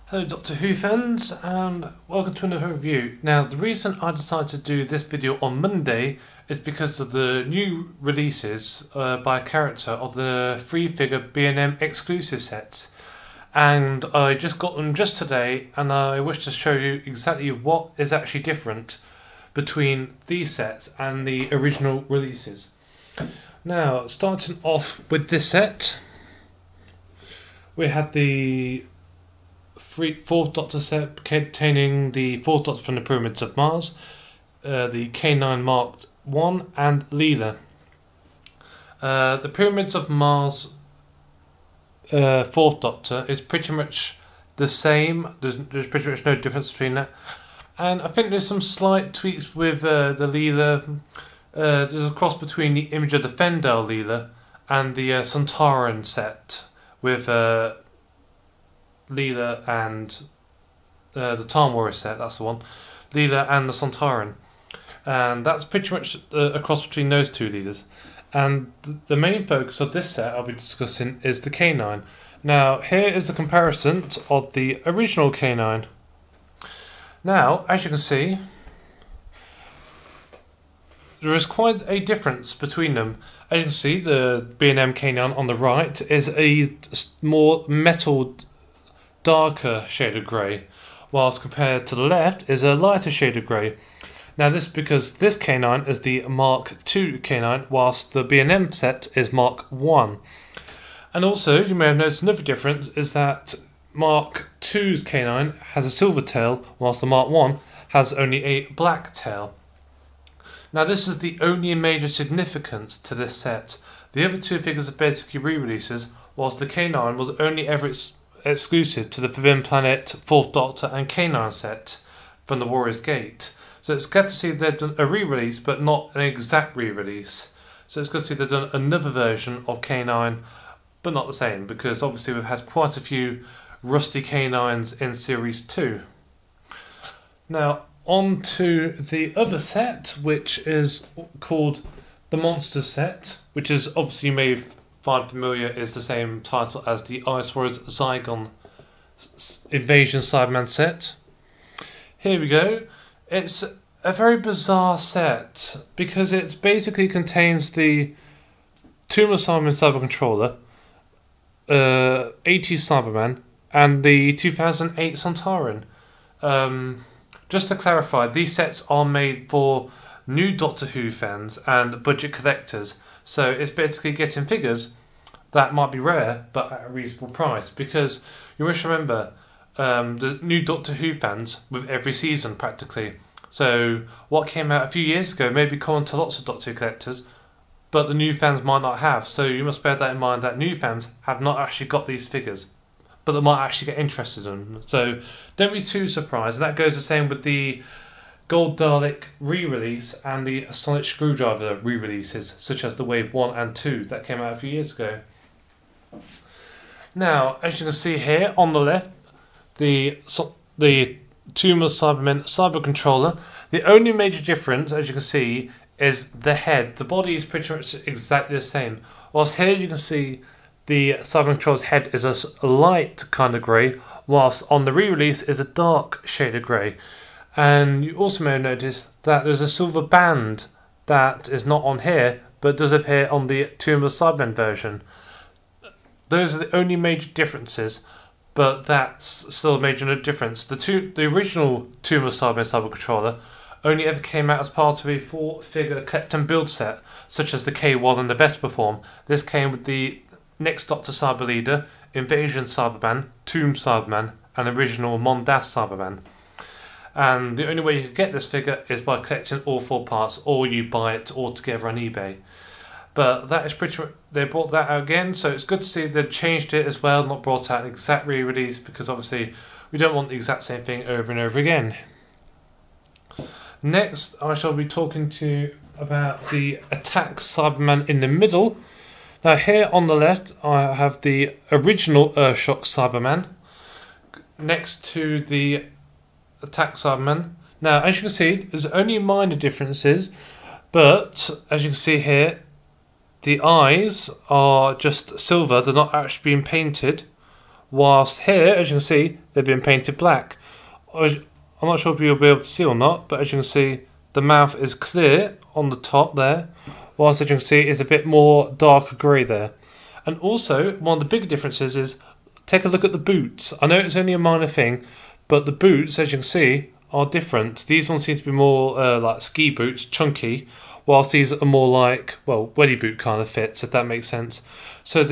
Hello Doctor Who fans, and welcome to another review. Now, the reason I decided to do this video on Monday is because of the new releases by a character of the 3-figure B&M exclusive sets. And I just got them just today, and I wish to show you exactly what is actually different between these sets and the original releases. Now, starting off with this set, we had the fourth Doctor set containing the fourth Doctor from the Pyramids of Mars, the K9 Mark I and Leela. The Pyramids of Mars fourth Doctor is pretty much the same. There's pretty much no difference between that, and I think there's some slight tweaks with the Leela. There's a cross between the image of the Fendel Leela and the Sontaran set with Leela and the Time Warrior set, that's the one. Leela and the Sontaran. And that's pretty much a cross between those two leaders. And the main focus of this set I'll be discussing is the K9. Now, here is a comparison of the original K9. Now, as you can see, there is quite a difference between them. As you can see, the B&M K9 on the right is a more metalled, darker shade of grey, whilst compared to the left is a lighter shade of grey. Now this is because this K9 is the Mark II K9, whilst the B&M set is Mark I. And also, you may have noticed another difference is that Mark II's K9 has a silver tail, whilst the Mark I has only a black tail. Now this is the only major significance to this set. The other two figures are basically re-releases, whilst the K9 was only ever exclusive to the Forbidden Planet 4th Doctor and K9 set from the Warrior's Gate. So it's good to see they've done a re-release but not an exact re-release. So it's good to see they've done another version of K9 but not the same, because obviously we've had quite a few rusty K9s in Series 2. Now on to the other set, which is called the Monster set, which is obviously you may find familiar, is the same title as the Ice Warriors Zygon Invasion Cyberman set. Here we go. It's a very bizarre set because it basically contains the Tomb of Cyberman Cyber Controller, 80s Cyberman, and the 2008 Sontaran. Just to clarify, these sets are made for new Doctor Who fans and budget collectors. So it's basically getting figures that might be rare but at a reasonable price, because you must remember the new Doctor Who fans with every season practically. So what came out a few years ago may be common to lots of Doctor Who collectors, but the new fans might not have. So you must bear that in mind, that new fans have not actually got these figures, but they might actually get interested in them. So don't be too surprised. And that goes the same with the Gold Dalek re-release and the Sonic Screwdriver re-releases, such as the Wave 1 and 2 that came out a few years ago. Now, as you can see here on the left, the Tomb of Cybermen Cyber Controller. The only major difference, as you can see, is the head. The body is pretty much exactly the same. Whilst here you can see the Cyber Controller's head is a light kind of grey, whilst on the re-release is a dark shade of grey. And you also may have noticed that there's a silver band that is not on here, but does appear on the Tomb of Cybermen version. Those are the only major differences, but that's still a major difference. The original Tomb of Cybermen Cyber Controller only ever came out as part of a 4-figure collect and build set, such as the K1 and the Vesper form. This came with the Next Doctor Cyber Leader, Invasion Cyberman, Tomb Cyberman, and original Mondas Cyberman. And the only way you could get this figure is by collecting all 4 parts, or you buy it all together on eBay. But that is pretty much, they brought that out again, so it's good to see they've changed it as well, not brought out an exact re-release, because obviously we don't want the exact same thing over and over again. Next, I shall be talking to you about the Attack Cyberman in the middle. Now here on the left, I have the original Earthshock Cyberman, next to the Attack Cyberman. Now, as you can see, there's only minor differences, but as you can see here, the eyes are just silver, they're not actually being painted, whilst here, as you can see, they've been painted black. I'm not sure if you'll be able to see or not, but as you can see, the mouth is clear on the top there, whilst as you can see, it's a bit more darker grey there. And also, one of the bigger differences is, take a look at the boots. I know it's only a minor thing, but the boots, as you can see, are different. These ones seem to be more like ski boots, chunky, whilst these are more like, well, weddy boot kind of fits, if that makes sense. So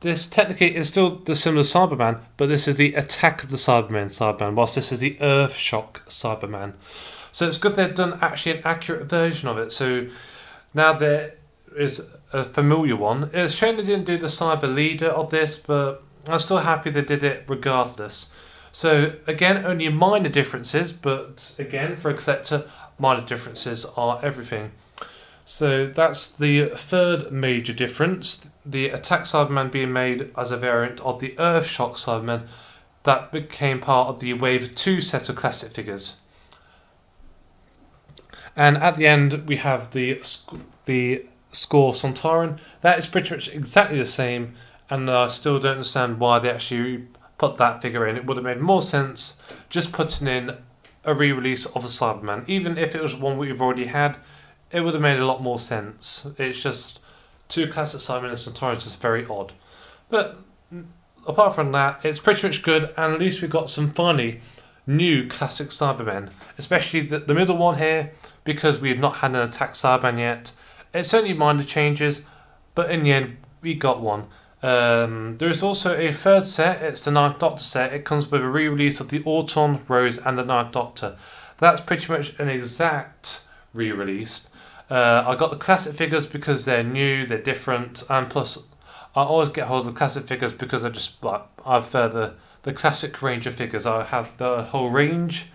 this technically is still the similar Cyberman, but this is the Attack of the Cyberman, whilst this is the Earthshock Cyberman. So it's good they've done actually an accurate version of it. So now there is a familiar one. It's a shame they didn't do the Cyber Leader of this, but I'm still happy they did it regardless. So again, only minor differences, but again, for a collector, minor differences are everything. So that's the third major difference, the Attack Cyberman being made as a variant of the Earthshock Cyberman that became part of the Wave 2 set of classic figures. And at the end we have the Score Sontaran. That is pretty much exactly the same, and I still don't understand why they actually put that figure in. It would have made more sense just putting in a re-release of the Cyberman. Even if it was one we've already had, it would have made a lot more sense. It's just two classic Cybermen and Sontaran is just very odd. But apart from that, it's pretty much good, and at least we've got some funny new classic Cybermen. Especially the middle one here, because we have not had an Attack Cyberman yet. It's only minor changes, but in the end, we got one. There is also a third set, it's the Ninth Doctor set. It comes with a re-release of the Auton, Rose and the Ninth Doctor. That's pretty much an exact re-release. I got the classic figures because they're new, they're different, and plus I always get hold of the classic figures because I just like I've the classic range of figures. I have the whole range,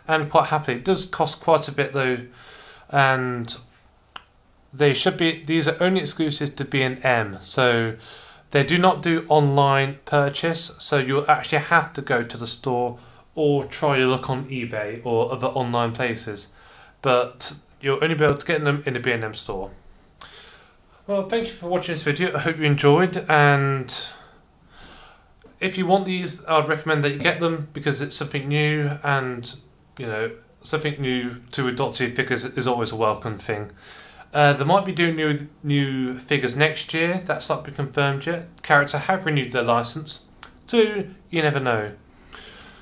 and quite happy. It does cost quite a bit though, and they should be. These are only exclusive to B&M, so they do not do online purchase. So you'll actually have to go to the store or try your luck on eBay or other online places, but you'll only be able to get them in the B&M store. Well, thank you for watching this video. I hope you enjoyed, and if you want these, I'd recommend that you get them because it's something new, and you know, something new to Doctor Who figures is always a welcome thing. They might be doing new figures next year. That's not been confirmed yet. Character have renewed their license, so you never know.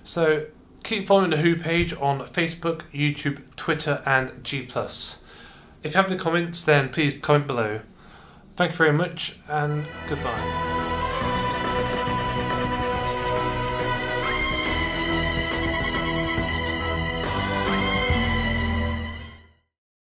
So keep following the Who page on Facebook, YouTube, Twitter and G+. If you have any comments, then please comment below. Thank you very much, and goodbye.